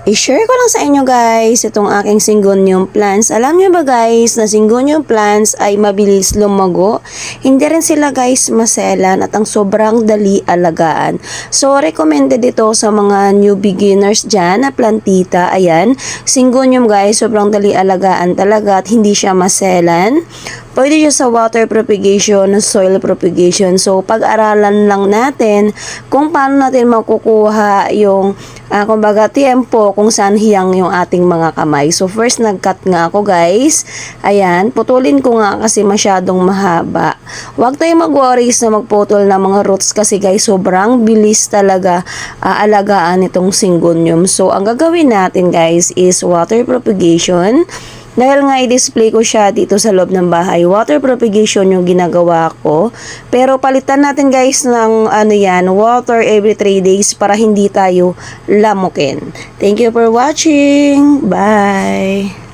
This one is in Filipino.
I-share ko lang sa inyo guys itong aking syngonium plants. Alam nyo ba guys na syngonium plants ay mabilis lumago? Hindi rin sila guys maselan at ang sobrang dali alagaan. So recommended ito sa mga new beginners dyan na plantita. Ayan, syngonium guys, sobrang dali alagaan talaga at hindi siya maselan. Pwede siya sa water propagation, soil propagation. So, pag-aralan lang natin kung paano natin makukuha yung, kumbaga, tiempo kung saan hiyang yung ating mga kamay. So, first, nag-cut nga ako, guys. Ayan, putulin ko nga kasi masyadong mahaba. Huwag tayong mag-worries na magputol ng mga roots kasi, guys, sobrang bilis talaga alagaan itong syngonium. So, ang gagawin natin, guys, is water propagation. Dahil nga i-display ko siya dito sa loob ng bahay, water propagation yung ginagawa ko. Pero palitan natin guys ng water every 3 days para hindi tayo lamukin. Thank you for watching. Bye!